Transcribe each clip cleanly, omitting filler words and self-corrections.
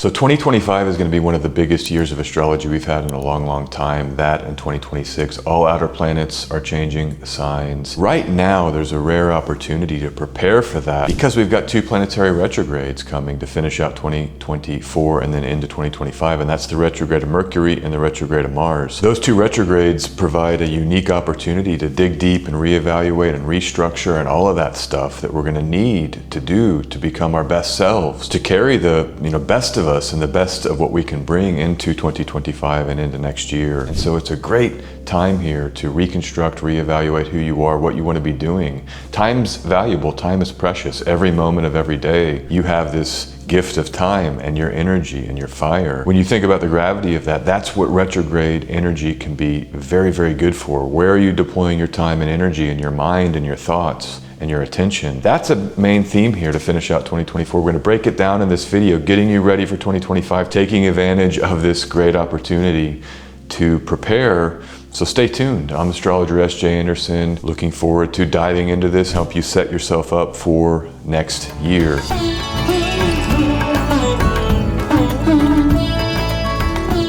So 2025 is going to be one of the biggest years of astrology we've had in a long, long time. That and 2026, all outer planets are changing signs. Right now, there's a rare opportunity to prepare for that because we've got two planetary retrogrades coming to finish out 2024 and then into 2025, and that's the retrograde of Mercury and the retrograde of Mars. Those two retrogrades provide a unique opportunity to dig deep and reevaluate and restructure and all of that stuff that we're going to need to do to become our best selves, to carry the best of us and the best of what we can bring into 2025 and into next year. And so it's a great time here to reconstruct, reevaluate who you are, what you want to be doing. Time's valuable, time is precious. Every moment of every day, you have this gift of time and your energy and your fire. When you think about the gravity of that, that's what retrograde energy can be very, very good for. Where are you deploying your time and energy and your mind and your thoughts and your attention? That's a main theme here to finish out 2024. We're going to break it down in this video, getting you ready for 2025, taking advantage of this great opportunity to prepare. So stay tuned. I'm astrologer S.J. Anderson. Looking forward to diving into this, help you set yourself up for next year.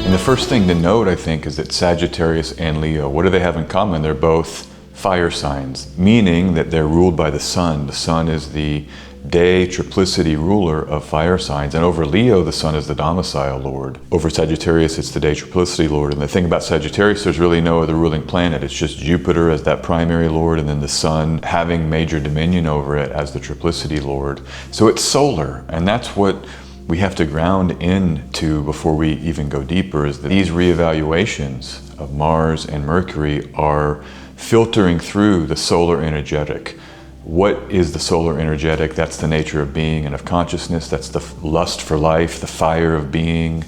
And the first thing to note, I think, is that Sagittarius and Leo, what do they have in common? They're both fire signs, meaning that they're ruled by the sun. The sun is the day triplicity ruler of fire signs. And over Leo, the sun is the domicile lord. Over Sagittarius, it's the day triplicity lord. And the thing about Sagittarius, there's really no other ruling planet. It's just Jupiter as that primary lord, and then the sun having major dominion over it as the triplicity lord. So it's solar, and that's what we have to ground into before we even go deeper, is that these reevaluations of Mars and Mercury are filtering through the solar energetic. What is the solar energetic? That's the nature of being and of consciousness. That's the lust for life, the fire of being,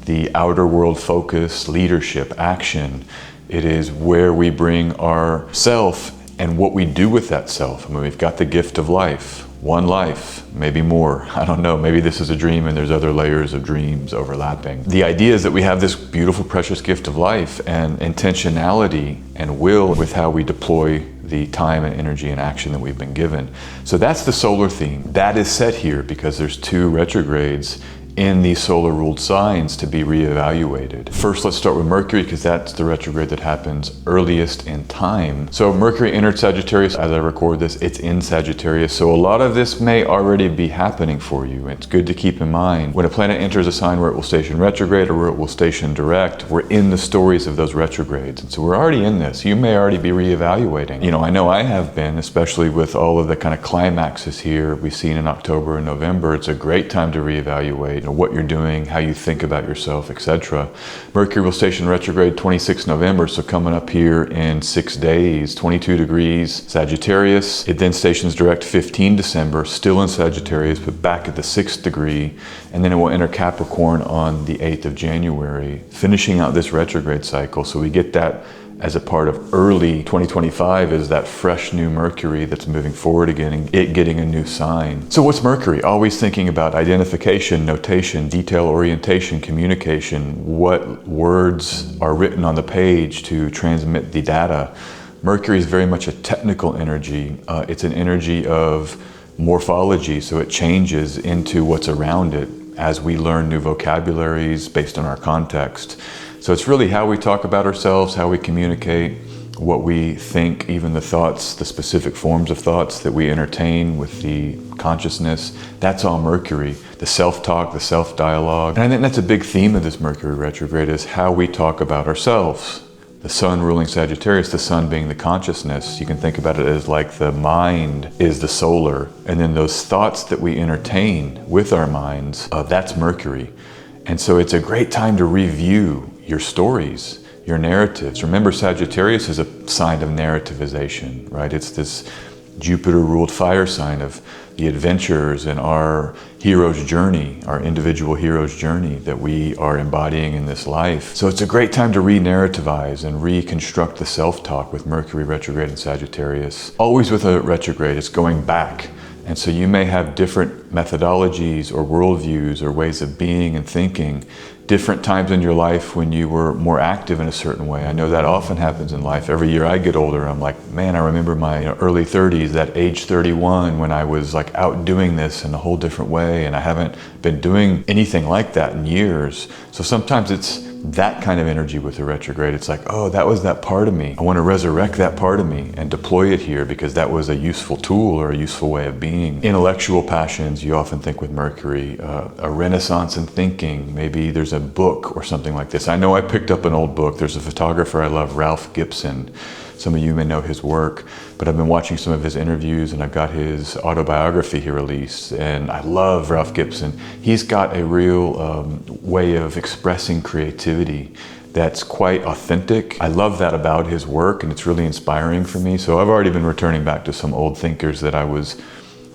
the outer world focus, leadership, action. It is where we bring our self and what we do with that self. I mean, we've got the gift of life. One life, maybe more. I don't know. Maybe this is a dream and there's other layers of dreams overlapping. The idea is that we have this beautiful, precious gift of life and intentionality and will with how we deploy the time and energy and action that we've been given. So that's the solar theme. That is set here because there's two retrogrades in these solar ruled signs to be reevaluated. First, let's start with Mercury because that's the retrograde that happens earliest in time. So Mercury entered Sagittarius. As I record this, it's in Sagittarius. So a lot of this may already be happening for you. It's good to keep in mind when a planet enters a sign where it will station retrograde or where it will station direct, we're in the stories of those retrogrades. And so we're already in this. You may already be reevaluating. I know I have been, especially with all of the kind of climaxes here we've seen in October and November. It's a great time to reevaluate what you're doing, how you think about yourself, etc. Mercury will station retrograde 26 November, so coming up here in 6 days, 22 degrees Sagittarius. It then stations direct 15 December, still in Sagittarius, but back at the 6th degree, and then it will enter Capricorn on the 8th of January, finishing out this retrograde cycle. So we get that as a part of early 2025 is that fresh new Mercury that's moving forward again and it getting a new sign. So what's Mercury? Always thinking about identification, notation, detail orientation, communication, what words are written on the page to transmit the data. Mercury is very much a technical energy. It's an energy of morphology, so it changes into what's around it as we learn new vocabularies based on our context. So it's really how we talk about ourselves, how we communicate, what we think, even the thoughts, the specific forms of thoughts that we entertain with the consciousness. That's all Mercury. The self-talk, the self-dialogue. And I think that's a big theme of this Mercury retrograde is how we talk about ourselves. The sun ruling Sagittarius, the sun being the consciousness. You can think about it as like the mind is the solar. And then those thoughts that we entertain with our minds, that's Mercury. And so it's a great time to review your stories, your narratives. Remember, Sagittarius is a sign of narrativization, right? It's this Jupiter-ruled fire sign of the adventures in our hero's journey, our individual hero's journey that we are embodying in this life. So it's a great time to re-narrativize and reconstruct the self-talk with Mercury retrograde in Sagittarius. Always with a retrograde, it's going back And so you may have different methodologies or worldviews or ways of being and thinking, different times in your life when you were more active in a certain way. I know that often happens in life. Every year I get older, I'm like, man, I remember my early 30s, that age 31, when I was like out doing this in a whole different way, and I haven't been doing anything like that in years. So sometimes it's that kind of energy with the retrograde. It's like, oh, that was that part of me. I want to resurrect that part of me and deploy it here because that was a useful tool or a useful way of being. Intellectual passions, you often think with Mercury, a renaissance in thinking. Maybe there's a book or something like this. I know I picked up an old book. There's a photographer I love, Ralph Gibson. Some of you may know his work, but I've been watching some of his interviews and I've got his autobiography he released, and I love Ralph Gibson. He's got a real way of expressing creativity that's quite authentic. I love that about his work, and it's really inspiring for me. So I've already been returning back to some old thinkers that I was,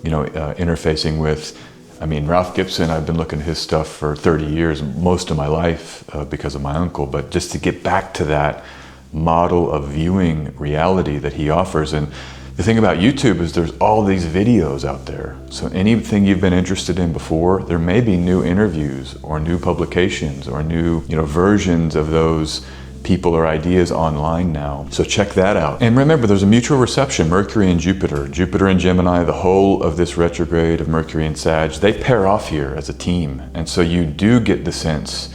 interfacing with. I mean, Ralph Gibson, I've been looking at his stuff for 30 years, most of my life because of my uncle, but just to get back to that model of viewing reality that he offers. And the thing about YouTube is there's all these videos out there. So anything you've been interested in before, there may be new interviews or new publications or new, versions of those people or ideas online now. So check that out. And remember, there's a mutual reception, Mercury and Jupiter. Jupiter and Gemini, the whole of this retrograde of Mercury and Sag, they pair off here as a team. And so you do get the sense,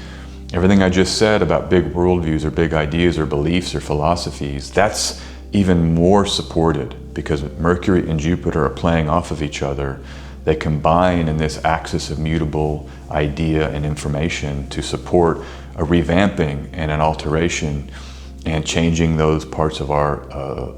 everything I just said about big worldviews or big ideas or beliefs or philosophies, that's even more supported because Mercury and Jupiter are playing off of each other. They combine in this axis of mutable idea and information to support a revamping and an alteration and changing those parts of our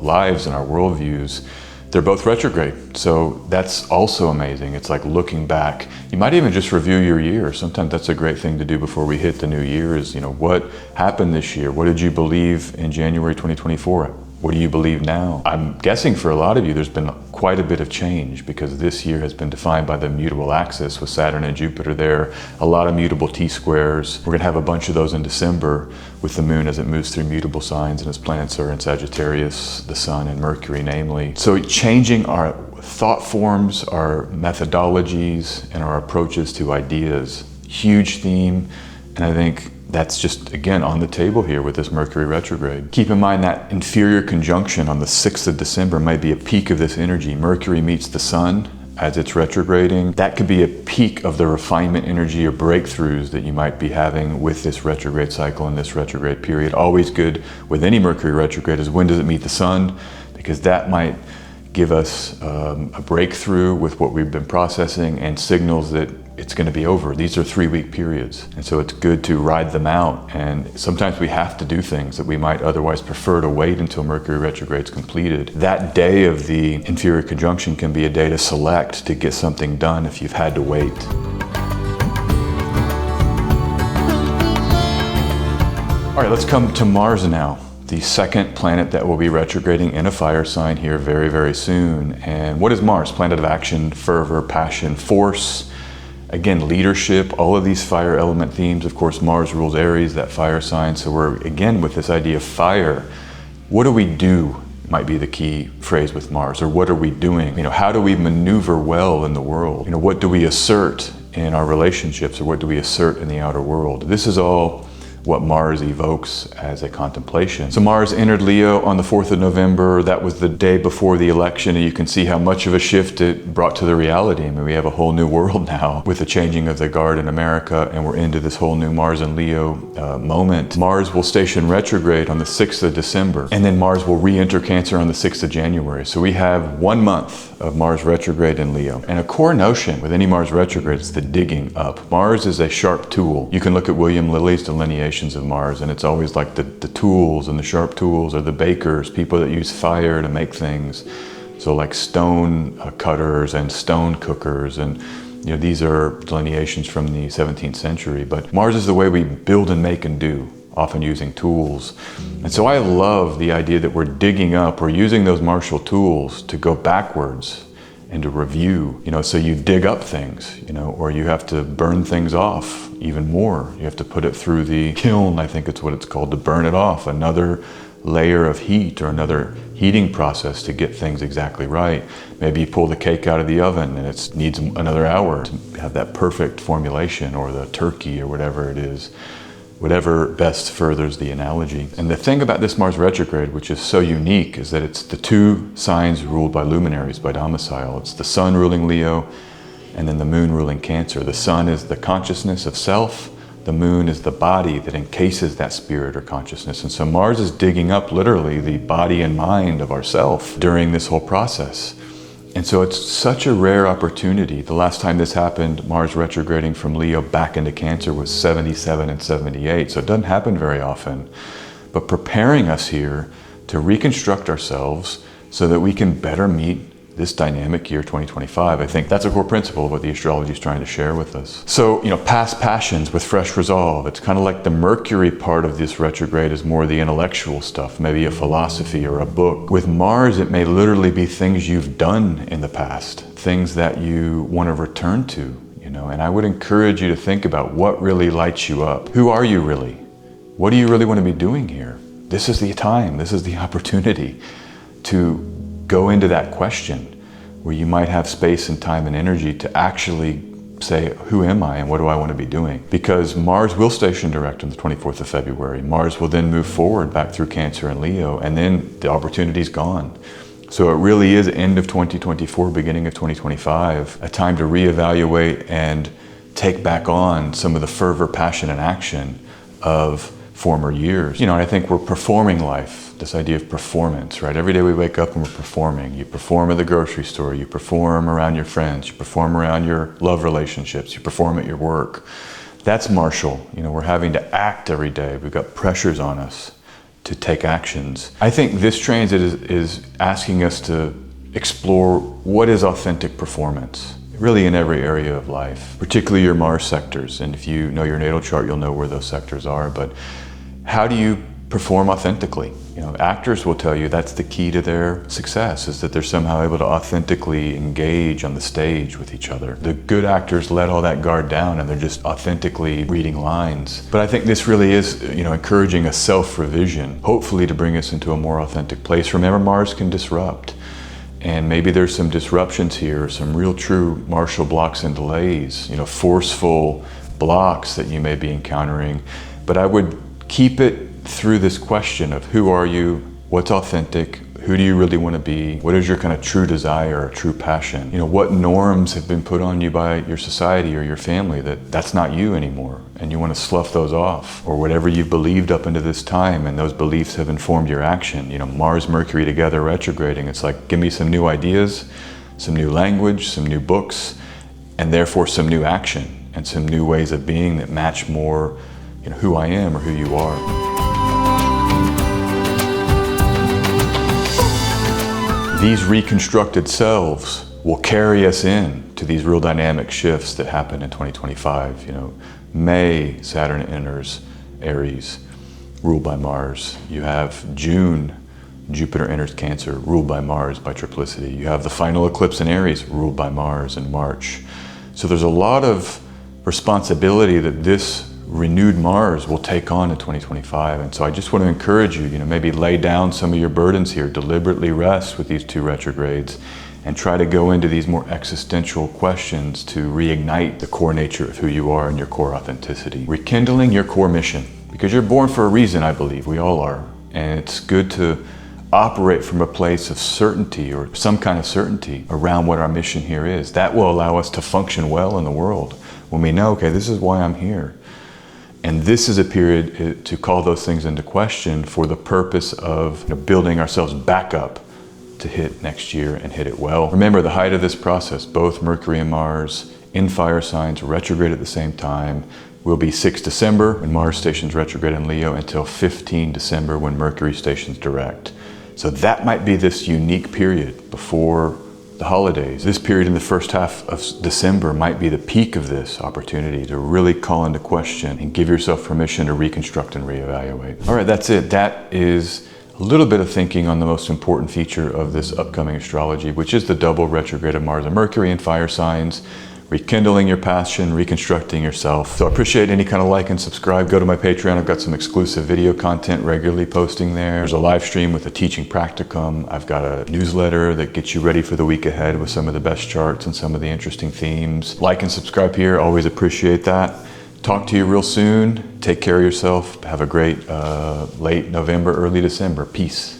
lives and our worldviews. They're both retrograde, so that's also amazing. It's like looking back. You might even just review your year. Sometimes that's a great thing to do before we hit the new year is, what happened this year? What did you believe in January 2024? What do you believe now? I'm guessing for a lot of you, there's been quite a bit of change because this year has been defined by the mutable axis with Saturn and Jupiter there, a lot of mutable T-squares. We're gonna have a bunch of those in December with the moon as it moves through mutable signs and its planets are in Sagittarius, the sun and Mercury namely. So changing our thought forms, our methodologies, and our approaches to ideas, huge theme, and I think that's just, again, on the table here with this Mercury retrograde. Keep in mind that inferior conjunction on the 6th of December might be a peak of this energy. Mercury meets the sun as it's retrograding. That could be a peak of the refinement energy or breakthroughs that you might be having with this retrograde cycle and this retrograde period. Always good with any Mercury retrograde is when does it meet the sun? Because that might give us a breakthrough with what we've been processing and signals that it's going to be over. These are 3-week periods. And so it's good to ride them out. And sometimes we have to do things that we might otherwise prefer to wait until Mercury retrograde is completed. That day of the inferior conjunction can be a day to select to get something done if you've had to wait. All right, let's come to Mars now. The second planet that will be retrograding in a fire sign here very, very soon. And what is Mars? Planet of action, fervor, passion, force. Again, leadership, all of these fire element themes. Of course, Mars rules Aries, that fire sign. So we're, again, with this idea of fire. What do we do might be the key phrase with Mars, or what are we doing? How do we maneuver well in the world? What do we assert in our relationships, or what do we assert in the outer world? This is all what Mars evokes as a contemplation. So Mars entered Leo on the 4th of November. That was the day before the election, and you can see how much of a shift it brought to the reality. I mean, we have a whole new world now with the changing of the guard in America, and we're into this whole new Mars and Leo moment. Mars will station retrograde on the 6th of December, and then Mars will re-enter Cancer on the 6th of January. So we have 1 month of Mars retrograde in Leo. And a core notion with any Mars retrograde is the digging up. Mars is a sharp tool. You can look at William Lilly's Delineation of Mars, and it's always like the tools and the sharp tools are the bakers, people that use fire to make things. So like stone cutters and stone cookers, and these are delineations from the 17th century. But Mars is the way we build and make and do, often using tools. And so I love the idea that we're digging up, we're using those martial tools to go backwards and to review, so you dig up things, or you have to burn things off even more. You have to put it through the kiln, I think it's what it's called, to burn it off. Another layer of heat or another heating process to get things exactly right. Maybe you pull the cake out of the oven and it needs another hour to have that perfect formulation, or the turkey or whatever it is. Whatever best furthers the analogy. And the thing about this Mars retrograde, which is so unique, is that it's the two signs ruled by luminaries, by domicile. It's the sun ruling Leo, and then the moon ruling Cancer. The sun is the consciousness of self. The moon is the body that encases that spirit or consciousness. And so Mars is digging up literally the body and mind of ourself during this whole process. And so it's such a rare opportunity. The last time this happened, Mars retrograding from Leo back into Cancer, was 77 and 78. So it doesn't happen very often. But preparing us here to reconstruct ourselves so that we can better meet this dynamic year 2025. I think that's a core principle of what the astrology is trying to share with us. So, past passions with fresh resolve. It's kind of like the Mercury part of this retrograde is more the intellectual stuff, maybe a philosophy or a book. With Mars, it may literally be things you've done in the past, things that you want to return to, and I would encourage you to think about what really lights you up. Who are you really? What do you really want to be doing here? This is the time, this is the opportunity to go into that question where you might have space and time and energy to actually say, who am I and what do I want to be doing? Because Mars will station direct on the 24th of February. Mars will then move forward back through Cancer and Leo, and then the opportunity's gone. So it really is end of 2024, beginning of 2025, a time to reevaluate and take back on some of the fervor, passion, and action of former years. And I think we're performing life. This idea of performance, right? Every day we wake up and we're performing. You perform at the grocery store, you perform around your friends, you perform around your love relationships, you perform at your work. That's martial. We're having to act every day. We've got pressures on us to take actions. I think this transit is asking us to explore what is authentic performance, really in every area of life, particularly your Mars sectors. And if you know your natal chart, you'll know where those sectors are. But how do you perform authentically? Actors will tell you that's the key to their success, is that they're somehow able to authentically engage on the stage with each other. The good actors let all that guard down and they're just authentically reading lines. But I think this really is, encouraging a self-revision, hopefully to bring us into a more authentic place. Remember, Mars can disrupt. And maybe there's some disruptions here, some real true martial blocks and delays, forceful blocks that you may be encountering. But I would keep it through this question of who are you, what's authentic, who do you really want to be, what is your kind of true desire or true passion? What norms have been put on you by your society or your family that's not you anymore, and you want to slough those off, or whatever you've believed up into this time and those beliefs have informed your action. Mars, Mercury together retrograding, it's like, give me some new ideas, some new language, some new books, and therefore some new action and some new ways of being that match more who I am or who you are. These reconstructed selves will carry us in to these real dynamic shifts that happen in 2025. May, Saturn enters Aries, ruled by Mars. You have June, Jupiter enters Cancer, ruled by Mars by triplicity. You have the final eclipse in Aries, ruled by Mars in March. So there's a lot of responsibility that this renewed Mars will take on in 2025. And so I just want to encourage you, maybe lay down some of your burdens here, deliberately rest with these two retrogrades, and try to go into these more existential questions to reignite the core nature of who you are and your core authenticity. Rekindling your core mission, because you're born for a reason, I believe, we all are. And it's good to operate from a place of certainty, or some kind of certainty around what our mission here is. That will allow us to function well in the world when we know, okay, this is why I'm here. And this is a period to call those things into question for the purpose of building ourselves back up to hit next year and hit it well. Remember, the height of this process, both Mercury and Mars in fire signs, retrograde at the same time, will be 6 December when Mars stations retrograde in Leo until 15 December when Mercury stations direct. So that might be this unique period before the holidays. This period in the first half of December might be the peak of this opportunity to really call into question and give yourself permission to reconstruct and reevaluate. All right, that's it. That is a little bit of thinking on the most important feature of this upcoming astrology, which is the double retrograde of Mars and Mercury in fire signs, rekindling your passion, reconstructing yourself. So I appreciate any kind of like and subscribe. Go to my Patreon. I've got some exclusive video content regularly posting there. There's a live stream with a teaching practicum. I've got a newsletter that gets you ready for the week ahead with some of the best charts and some of the interesting themes. Like and subscribe here. Always appreciate that. Talk to you real soon. Take care of yourself. Have a great late November, early December. Peace.